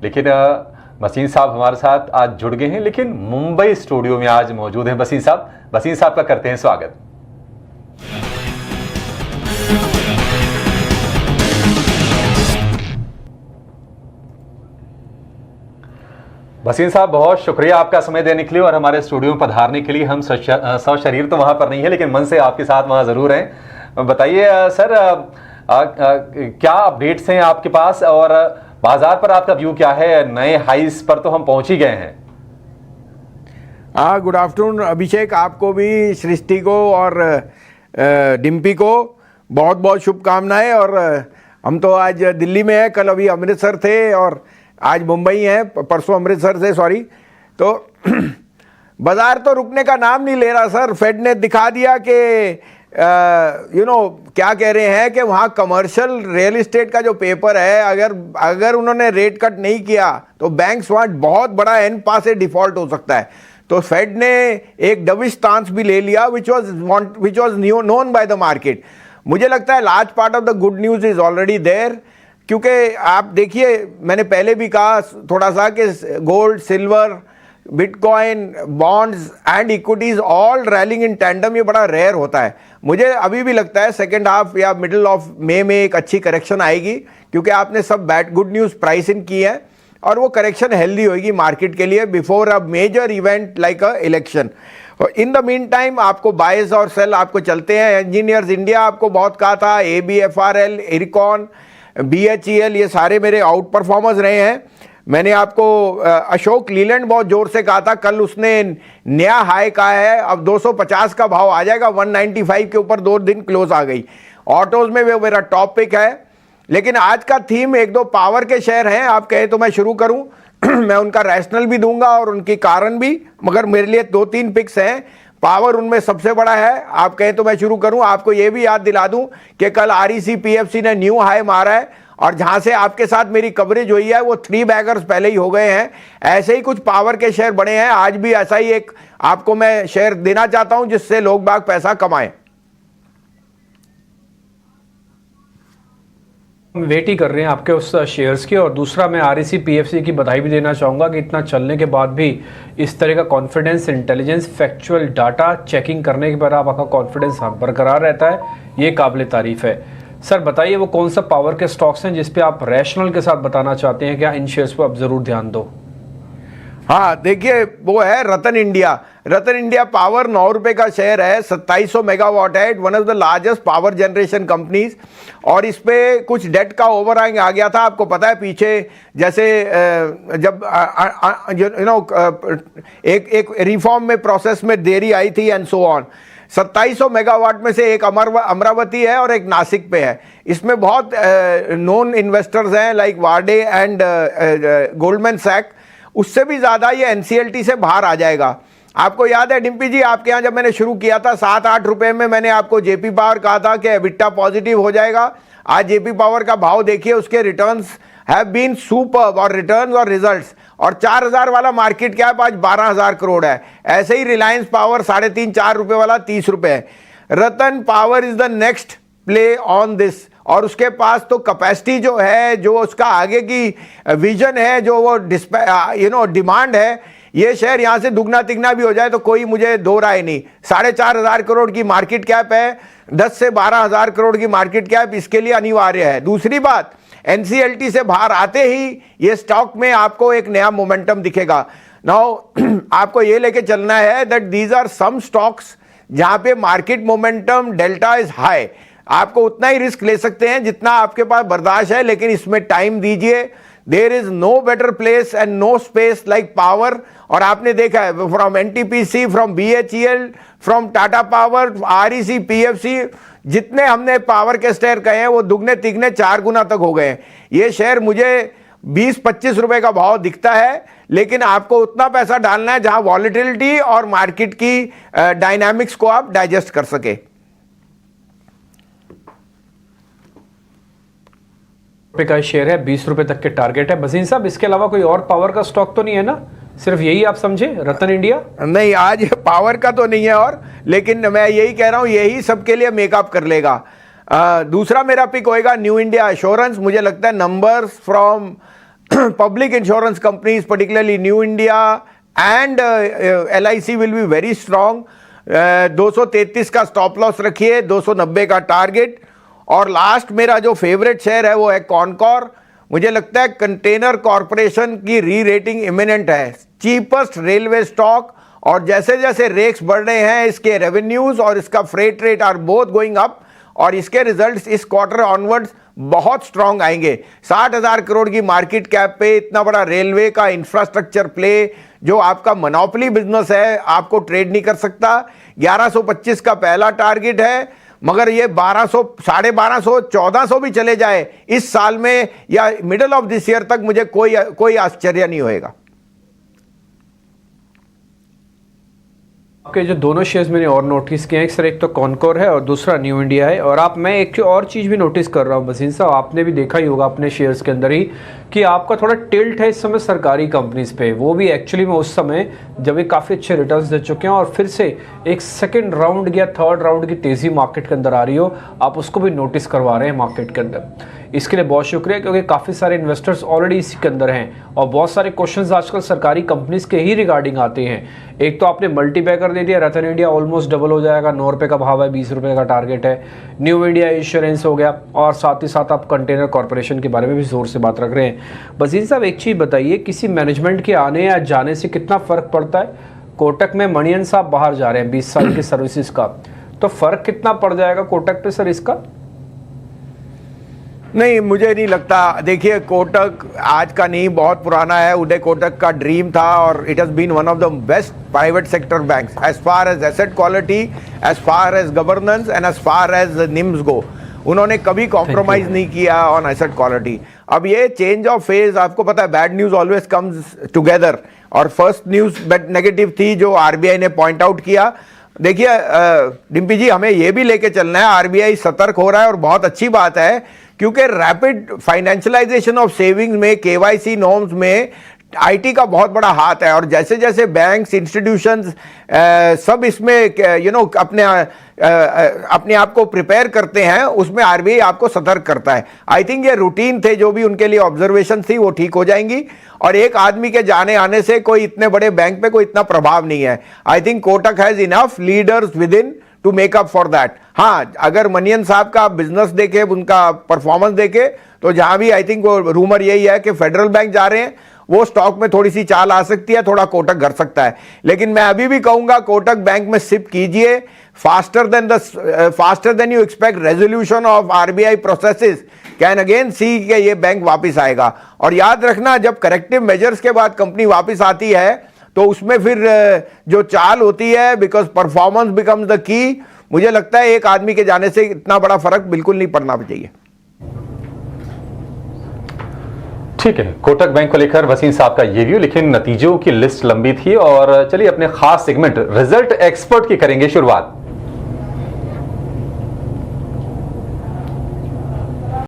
लेकिन वसीम साहब हमारे साथ आज जुड़ गए हैं, लेकिन मुंबई स्टूडियो में आज मौजूद हैं वसीम साहब। वसीम साहब का करते हैं स्वागत। वसीम साहब, बहुत शुक्रिया आपका समय देने के लिए और हमारे स्टूडियो में पधारने के लिए। हम शरीर तो वहाँ पर नहीं है, लेकिन मन से आपके साथ वहाँ ज़रूर हैं। बताइए सर, क्या अपडेट्स हैं आपके पास और बाजार पर आपका व्यू क्या है? नए हाइस पर तो हम पहुँच ही गए हैं। हाँ, गुड आफ्टरनून अभिषेक, आपको भी, सृष्टि को और डिम्पी को बहुत बहुत शुभकामनाएं। और हम तो आज दिल्ली में हैं, कल अभी अमृतसर थे और आज मुंबई हैं, परसों अमृतसर से, सॉरी। तो बाजार तो रुकने का नाम नहीं ले रहा सर। फेड ने दिखा दिया कि क्या कह रहे हैं कि वहाँ कमर्शियल रियल एस्टेट का जो पेपर है, अगर उन्होंने रेट कट नहीं किया तो बैंक्स वहाँ बहुत बड़ा एनपा से डिफॉल्ट हो सकता है। तो फेड ने एक डविश स्टांस भी ले लिया, which was known by the market. मुझे लगता है large part of the good news is already there, क्योंकि आप देखिए, मैंने पहले भी कहा थोड़ा सा कि gold, silver, bitcoin, bonds and equities all railing in tandem. ये बड़ा रेयर होता है। मुझे अभी भी लगता है सेकेंड हाफ या मिडिल ऑफ मई में एक अच्छी करेक्शन आएगी, क्योंकि आपने सब गुड न्यूज़ प्राइस इन की है और वो करेक्शन हेल्दी होगी मार्केट के लिए before a major event like a election. In the mean time आपको बायस और सेल आपको चलते हैं। इंजीनियर्स इंडिया आपको बहुत कहा था, ABFRL, इरकॉन, BHEL, ये सारे मेरे आउट परफॉर्मर्स रहे हैं। मैंने आपको अशोक लीलैंड बहुत जोर से कहा था, कल उसने नया हाई कहा है। अब 250 का भाव आ जाएगा, 195 के ऊपर 2 दिन क्लोज आ गई। ऑटोज में वो मेरा टॉप पिक है। लेकिन आज का थीम एक दो पावर के शेयर हैं, आप कहे तो मैं शुरू करूं। मैं उनका रैशनल भी दूंगा और उनकी कारण भी, मगर मेरे लिए 2-3 पिक्स हैं। पावर उनमें सबसे बड़ा है। आप कहें तो मैं शुरू करूं। आपको यह भी याद दिला दूं कि कल REC PFC ने न्यू हाई मारा है और जहां से आपके साथ मेरी कवरेज हुई है वो 3 बैगर्स पहले ही हो गए हैं। ऐसे ही कुछ पावर के शेयर बने हैं। आज भी ऐसा ही एक आपको मैं शेयर देना चाहता हूं जिससे लोग बाग पैसा कमाएं। वेट ही कर रहे हैं आपके उस शेयर्स की। और दूसरा, मैं REC PFC की बधाई भी देना चाहूँगा कि इतना चलने के बाद भी इस तरह का confidence, intelligence, factual data checking करने के बाद आपका कॉन्फिडेंस बरकरार रहता है, ये काबिल तारीफ है। सर बताइए, वो कौन सा पावर के स्टॉक्स हैं जिस पे आप रैशनल के साथ बताना चाहते हैं? क्या इन शेयर्स पर आप ज़रूर ध्यान दो? हाँ देखिए, वो है रतन इंडिया। रतन इंडिया पावर 9 रुपए का शेयर है, 2700 मेगावाट है, one of the largest power generation companies. और इस पे कुछ डेट का ओवरहैंग आ गया था, आपको पता है पीछे, जैसे जब एक रिफॉर्म में प्रोसेस में देरी आई थी एंड सो ऑन। 2700 मेगावाट में से एक अमरावती है और एक नासिक पे है। इसमें बहुत नोन इन्वेस्टर्स हैं like Warde and Goldman Sachs. उससे भी ज़्यादा ये NCLT से बाहर आ जाएगा। आपको याद है डिम्पी जी, आपके यहाँ जब मैंने शुरू किया था 7-8 रुपए में, मैंने आपको JP पावर कहा था कि EBITDA पॉजिटिव हो जाएगा। आज JP पावर का भाव देखिए, उसके रिटर्न्स हैव बीन सुपर्ब, और रिटर्न्स और रिजल्ट्स। और 4000 वाला मार्केट कैप आज 12000 करोड़ है। ऐसे ही रिलायंस पावर 3.5-4 रुपए वाला 30 रुपए है। Ratan power is the next play on this. और उसके पास तो कैपेसिटी जो है, जो उसका आगे की विजन है, जो वो डिमांड है, ये शेयर यहां से दुगना तिगना भी हो जाए तो कोई मुझे दो राय नहीं। 4500 करोड़ की मार्केट कैप है, 10 से 12000 करोड़ की मार्केट कैप इसके लिए अनिवार्य है। दूसरी बात, NCLT से बाहर आते ही ये स्टॉक में आपको एक नया मोमेंटम दिखेगा। नाउ आपको ये लेके चलना है that these are some stocks जहां पे market momentum delta is high. आपको उतना ही रिस्क ले सकते हैं जितना आपके पास बर्दाश्त है, लेकिन इसमें टाइम दीजिए। There is no better place and no space like power. और आपने देखा है from NTPC, from BHEL, from Tata power, REC PFC, जितने हमने पावर के शेयर कहे हैं वो दुगने तिगने 4 गुना तक हो गए हैं। ये शेयर मुझे 20-25 रुपए का भाव दिखता है, लेकिन आपको उतना पैसा डालना है जहां वॉलेटिलिटी और मार्केट की डायनामिक्स को आप डाइजेस्ट कर सके। का शेयर है, 20 रुपए तक के टारगेट है। वसीम साहब, इसके अलावा कोई और पावर का स्टॉक तो नहीं है ना? सिर्फ यही आप समझे, रतन इंडिया? नहीं, आज पावर का तो नहीं है, और लेकिन मैं यही कह रहा हूं, यही सबके लिए मेकअप कर लेगा। दूसरा मेरा पिक होएगा न्यू इंडिया एश्योरेंस। मुझे लगता है numbers from public insurance companies, particularly New India and LIC will be very strong. 233 का स्टॉप लॉस रखिए, 290 का टारगेट। और लास्ट मेरा जो फेवरेट शेयर है वो है कॉनकॉर। मुझे लगता है कंटेनर कॉरपोरेशन की री रेटिंग इमिनेंट है, चीपेस्ट रेलवे स्टॉक, और जैसे जैसे रेट्स बढ़ रहे हैं इसके रेवेन्यूज और इसका freight rate are both going up, और इसके रिजल्ट्स इस क्वार्टर ऑनवर्ड्स बहुत स्ट्रांग आएंगे। 60,000 करोड़ की मार्केट कैप पे इतना बड़ा रेलवे का इंफ्रास्ट्रक्चर प्ले, जो आपका मोनोपोली बिजनेस है, आपको ट्रेड नहीं कर सकता। 1125 का पहला टारगेट है, मगर ये 1200, 1250, 1400 भी चले जाए इस साल में या मिडल ऑफ दिस ईयर तक, मुझे कोई आश्चर्य नहीं होएगा। आपके जो दोनों शेयर्स मैंने और नोटिस किए हैं, सर, एक तो कॉनकोर है और दूसरा न्यू इंडिया है। और मैं एक और चीज़ भी नोटिस कर रहा हूँ भसीन साहब, आपने भी देखा ही होगा अपने शेयर्स के अंदर ही कि आपका थोड़ा टिल्ट है इस समय सरकारी कंपनीज पे। वो भी एक्चुअली में उस समय जब ये काफ़ी अच्छे रिटर्न्स दे चुके हैं और फिर से एक सेकेंड राउंड या थर्ड राउंड की तेज़ी मार्केट के अंदर आ रही हो, आप उसको भी नोटिस करवा रहे हैं मार्केट के अंदर। इसके लिए बहुत शुक्रिया, क्योंकि काफ़ी सारे इन्वेस्टर्स ऑलरेडी इसी के अंदर हैं और बहुत सारे क्वेश्चंस आजकल सरकारी कंपनीज के ही रिगार्डिंग आते हैं। एक तो आपने मल्टीपैकर दे दिया, रतन इंडिया ऑलमोस्ट डबल हो जाएगा, 9 रुपये का भाव है, 20 रुपये का टारगेट है। न्यू इंडिया इंश्योरेंस हो गया, और साथ ही साथ आप कंटेनर कॉर्पोरेशन के बारे में भी जोर से बात रख रहे हैं। वसीम साहब, एक चीज़ बताइए, किसी मैनेजमेंट के आने या जाने से कितना फ़र्क पड़ता है? कोटक में मणियन साहब बाहर जा रहे हैं 20 साल की सर्विसेज का, तो फ़र्क कितना पड़ जाएगा कोटक पे सर इसका? नहीं, मुझे नहीं लगता। देखिए, कोटक आज का नहीं, बहुत पुराना है। उदय कोटक का ड्रीम था और it has been one of the best private sector banks as far as asset quality, as far as governance and as far as NIMs go. उन्होंने कभी कॉम्प्रोमाइज़ नहीं किया ऑन एसेट क्वालिटी। अब ये चेंज ऑफ फेज, आपको पता है bad news always comes together, और फर्स्ट न्यूज़ नेगेटिव थी जो आरबीआई ने पॉइंट आउट किया। देखिए डिम्पी जी, हमें ये भी लेके चलना है, आरबीआई सतर्क हो रहा है और बहुत अच्छी बात है, क्योंकि रैपिड फाइनेंशियलाइजेशन ऑफ सेविंग्स में, केवाईसी नॉर्म्स में आईटी का बहुत बड़ा हाथ है। और जैसे जैसे बैंक्स, इंस्टीट्यूशंस सब इसमें अपने आप को प्रिपेयर करते हैं, उसमें आरबीआई आपको सतर्क करता है। आई थिंक ये रूटीन थे, जो भी उनके लिए ऑब्जर्वेशन थी वो ठीक हो जाएंगी, और एक आदमी के जाने आने से कोई इतने बड़े बैंक पे कोई इतना प्रभाव नहीं है। I think Kotak has enough leaders with in to make up for that. हाँ, अगर मनियन साहब का बिजनेस देखे, उनका परफॉर्मेंस देखे, तो जहां भी आई थिंक वो रूमर यही है कि फेडरल बैंक जा रहे हैं, वो स्टॉक में थोड़ी सी चाल आ सकती है, थोड़ा कोटक घट सकता है। लेकिन मैं अभी भी कहूंगा कोटक बैंक में सिप कीजिए, faster than you expect resolution of RBI processes can again see कि ये बैंक वापस आएगा। और याद रखना, जब करेक्टिव मेजर्स के बाद कंपनी वापस आती है तो उसमें फिर जो चाल होती है, because performance becomes the key, मुझे लगता है एक आदमी के जाने से इतना बड़ा फर्क बिल्कुल नहीं पड़ना चाहिए। ठीक है, कोटक बैंक को लेकर वसीम साहब का ये व्यू, लेकिन नतीजों की लिस्ट लंबी थी। और चलिए अपने खास सेगमेंट रिजल्ट एक्सपर्ट की करेंगे शुरुआत।